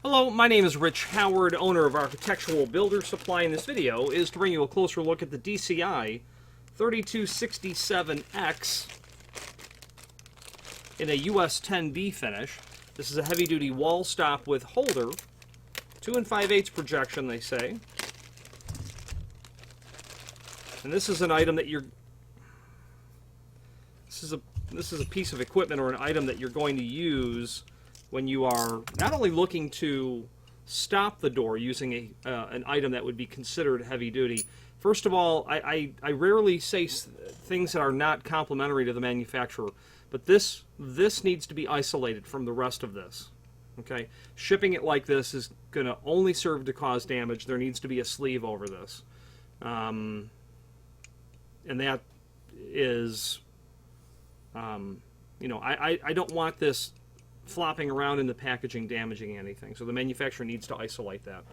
Hello, my name is Rich Howard, owner of Architectural Builder Supply, and this video is to bring you a closer look at the DCI 3267X in a US10B finish. This is a heavy-duty wall stop with holder, 2 5/8 projection, they say. And this is an item that you're... This is a piece of equipment or an item that you're going to use when you are not only looking to stop the door using an item that would be considered heavy duty. First of all, I rarely say things that are not complimentary to the manufacturer, but this needs to be isolated from the rest of this. Okay, shipping it like this is going to only serve to cause damage. There needs to be a sleeve over this, and that is, you know, I don't want this flopping around in the packaging damaging anything, so the manufacturer needs to isolate that.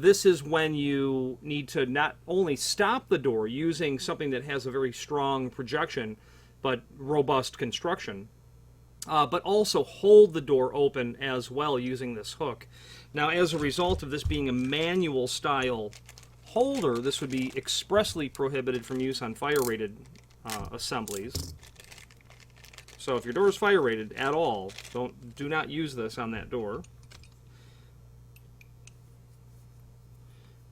This is when you need to not only stop the door using something that has a very strong projection but robust construction, but also hold the door open as well using this hook. Now, as a result of this being a manual style holder, this would be expressly prohibited from use on fire rated assemblies. So if your door is fire rated at all, do not use this on that door.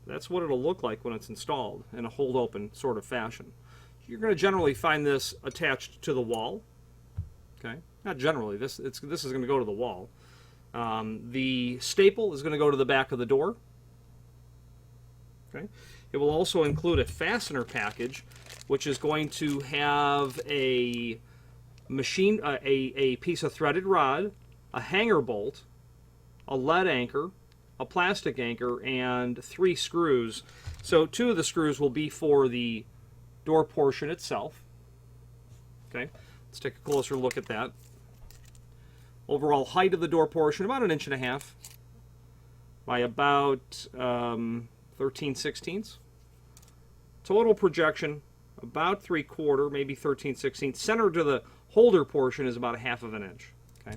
That's what it'll look like when it's installed in a hold open sort of fashion. You're going to generally find this attached to the wall. Okay, not generally. This is going to go to the wall. The staple is going to go to the back of the door. Okay, it will also include a fastener package, which is going to have a piece of threaded rod, a hanger bolt, a lead anchor, a plastic anchor, and 3 screws. So 2 of the screws will be for the door portion itself. Okay, let's take a closer look at that. Overall height of the door portion, about 1.5 inches by about 13/16. Total projection, about 3/4, maybe 13/16. Center to the holder portion is about 1/2 inch. Okay.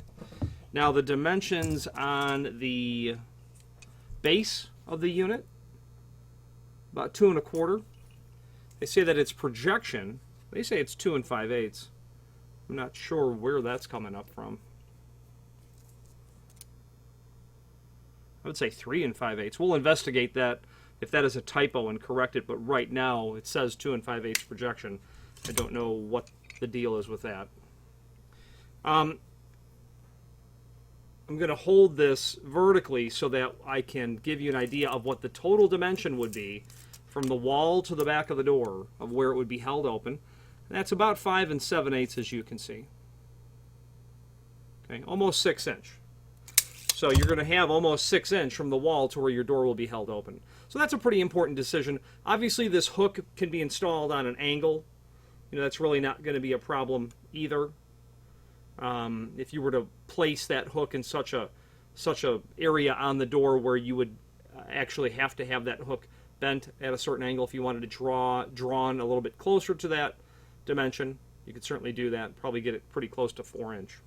Now the dimensions on the base of the unit, about 2 1/4. They say that its projection, they say it's 2 5/8. I'm not sure where that's coming up from. I would say 3 5/8. We'll investigate that if that is a typo and correct it, but right now it says 2 5/8 projection. I don't know what the deal is with that. I'm going to hold this vertically so that I can give you an idea of what the total dimension would be from the wall to the back of the door of where it would be held open. And that's about 5 7/8, as you can see. Okay, almost 6 inch. So you're going to have almost 6 inch from the wall to where your door will be held open. So that's a pretty important decision. Obviously, this hook can be installed on an angle. You know, that's really not going to be a problem either. If you were to place that hook in such a area on the door where you would actually have to have that hook bent at a certain angle, if you wanted to drawn a little bit closer to that dimension, you could certainly do that. Probably get it pretty close to 4 inch.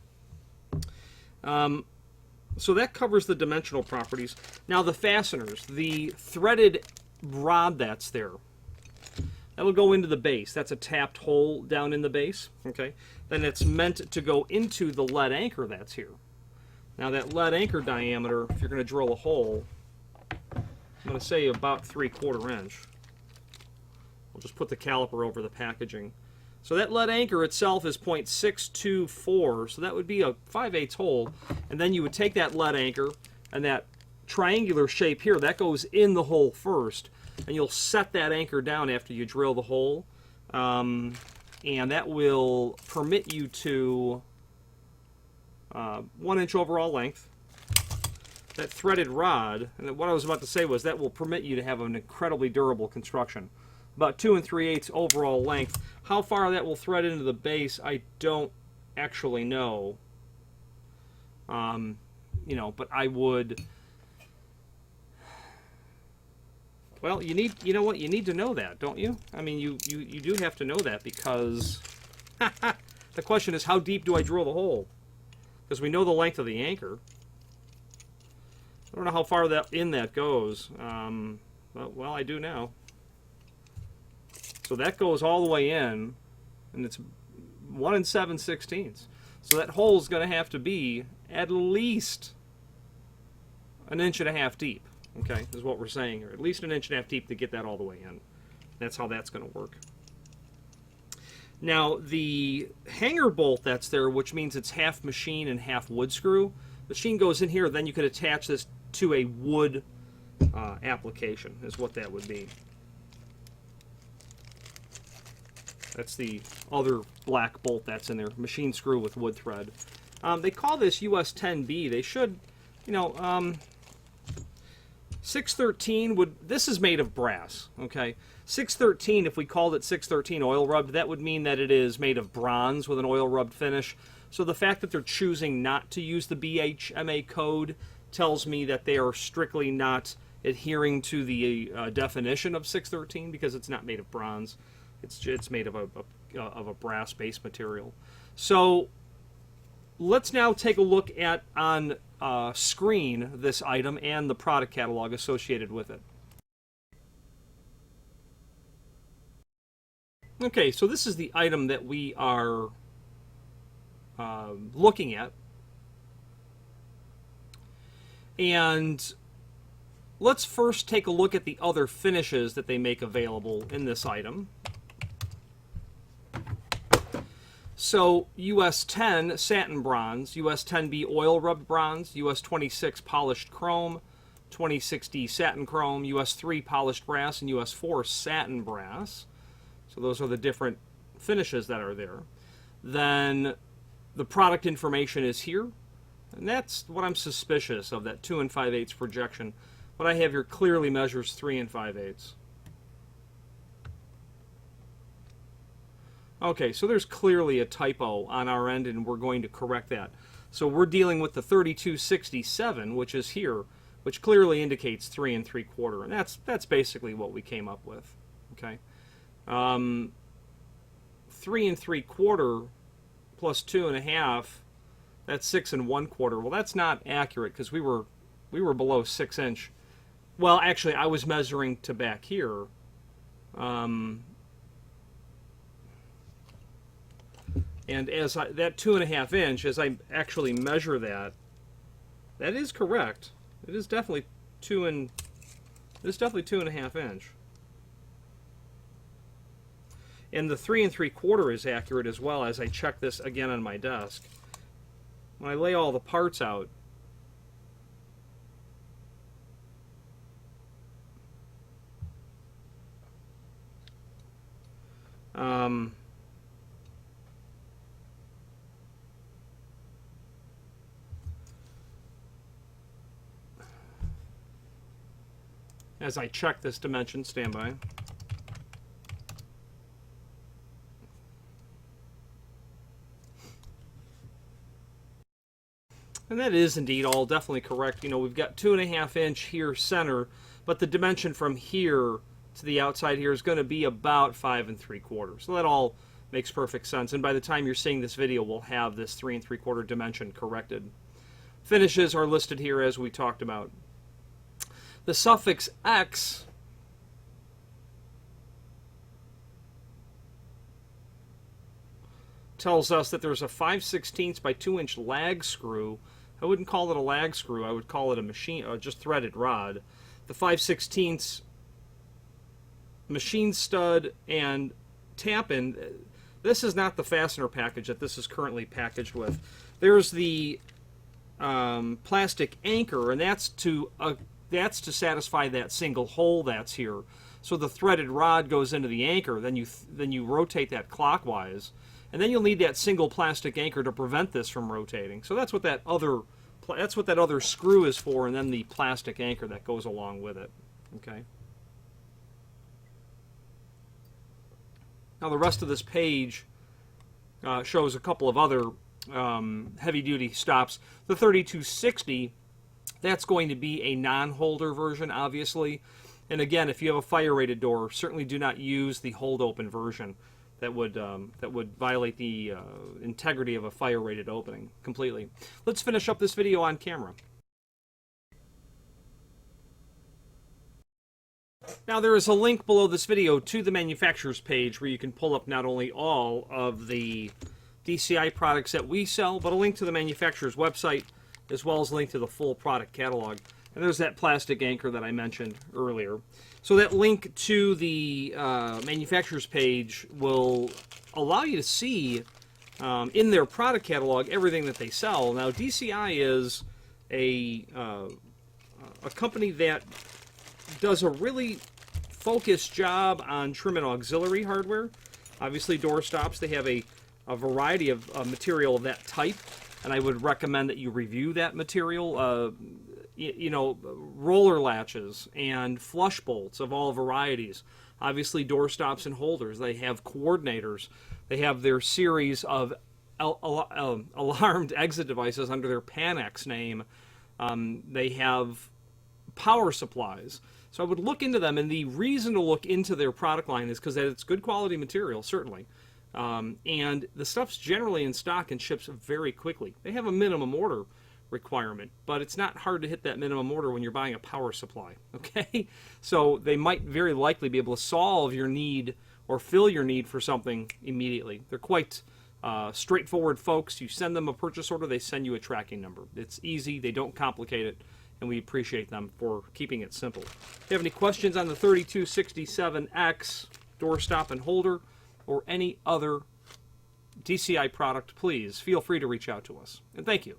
So that covers the dimensional properties. Now the fasteners, the threaded rod that's there, that will go into the base. That's a tapped hole down in the base. Okay, then it's meant to go into the lead anchor that's here. Now that lead anchor diameter, if you're going to drill a hole, I'm going to say about 3/4 inch. I'll just put the caliper over the packaging. So that lead anchor itself is 0.624, so that would be a 5/8 hole. And then you would take that lead anchor, and that triangular shape here, that goes in the hole first. And you'll set that anchor down after you drill the hole. And that will permit you to 1 inch overall length. That threaded rod, and what I was about to say was that will permit you to have an incredibly durable construction. About 2 3/8 overall length. How far that will thread into the base, I don't actually know. You know, but I would. Well, you know what? You need to know that, don't you? I mean, you do have to know that, because the question is, how deep do I drill the hole? Because we know the length of the anchor. I don't know how far that goes. Well, I do now. So that goes all the way in, and it's 1 7/16. So that hole is going to have to be at least 1.5 inches deep. Okay, is what we're saying here. At least 1.5 inches deep to get that all the way in. That's how that's going to work. Now, the hanger bolt that's there, which means it's half machine and half wood screw, machine goes in here, then you could attach this to a wood application, is what that would be. That's the other black bolt that's in there, machine screw with wood thread. They call this US10B. They should, 613 would, this is made of brass, okay? 613, if we called it 613 oil rubbed, that would mean that it is made of bronze with an oil rubbed finish. So the fact that they're choosing not to use the BHMA code tells me that they are strictly not adhering to the definition of 613 because it's not made of bronze. It's made of a brass base material. So let's now take a look at on screen this item and the product catalog associated with it. Okay, so this is the item that we are looking at. And let's first take a look at the other finishes that they make available in this item. So US 10 satin bronze, US 10B oil rubbed bronze, US 26 polished chrome, 2060 satin chrome, US 3 polished brass, and US 4 satin brass. So those are the different finishes that are there. Then the product information is here, and that's what I'm suspicious of, that 2 5/8 projection. What I have here clearly measures 3 5/8. Okay, so there's clearly a typo on our end, and we're going to correct that. So we're dealing with the 3267, which is here, which clearly indicates 3 3/4, and that's basically what we came up with. Okay, 3 3/4 plus 2 1/2, that's 6 1/4. Well, that's not accurate because we were below 6 inch. Well, actually, I was measuring to back here. And as that 2 1/2 inch, as I actually measure that, that is correct. It is definitely 2 1/2 inch. And the 3 3/4 is accurate as well, as I check this again on my desk. When I lay all the parts out, as I check this dimension, stand by. And that is indeed all definitely correct. You know, we've got 2 1/2 inch here center, but the dimension from here to the outside here is going to be about 5 3/4. So that all makes perfect sense. And by the time you're seeing this video, we'll have this 3 3/4 dimension corrected. Finishes are listed here as we talked about. The suffix X tells us that there's a 5/16 by 2 inch lag screw. I wouldn't call it a lag screw. I would call it a machine, just threaded rod. The 5/16 machine stud and tap-in. This is not the fastener package that this is currently packaged with. There's the plastic anchor, and that's to satisfy that single hole that's here. So the threaded rod goes into the anchor. Then you rotate that clockwise. And then you'll need that single plastic anchor to prevent this from rotating. So that's what that other screw is for, and then the plastic anchor that goes along with it. Okay. Now the rest of this page shows a couple of other heavy-duty stops. The 3260, that's going to be a non-holder version, obviously. And again, if you have a fire-rated door, certainly do not use the hold-open version. That would violate the integrity of a fire-rated opening completely. Let's finish up this video on camera. Now there is a link below this video to the manufacturer's page where you can pull up not only all of the DCI products that we sell, but a link to the manufacturer's website, as well as a link to the full product catalog. And there's that plastic anchor that I mentioned earlier. So that link to the manufacturer's page will allow you to see in their product catalog everything that they sell. Now DCI is a company that does a really focused job on trim and auxiliary hardware. Obviously door stops, they have a variety of material of that type, and I would recommend that you review that material. You know, roller latches and flush bolts of all varieties. Obviously door stops and holders. They have coordinators. They have their series of alarmed exit devices under their Panex name. They have power supplies. So I would look into them, and the reason to look into their product line is because it's good quality material, certainly. And the stuff's generally in stock and ships very quickly. They have a minimum order requirement, but it's not hard to hit that minimum order when you're buying a power supply, okay? So they might very likely be able to solve your need or fill your need for something immediately. They're quite straightforward folks. You send them a purchase order, they send you a tracking number. It's easy, they don't complicate it, and we appreciate them for keeping it simple. If you have any questions on the 3267X door stop and holder or any other DCI product, please feel free to reach out to us. And thank you.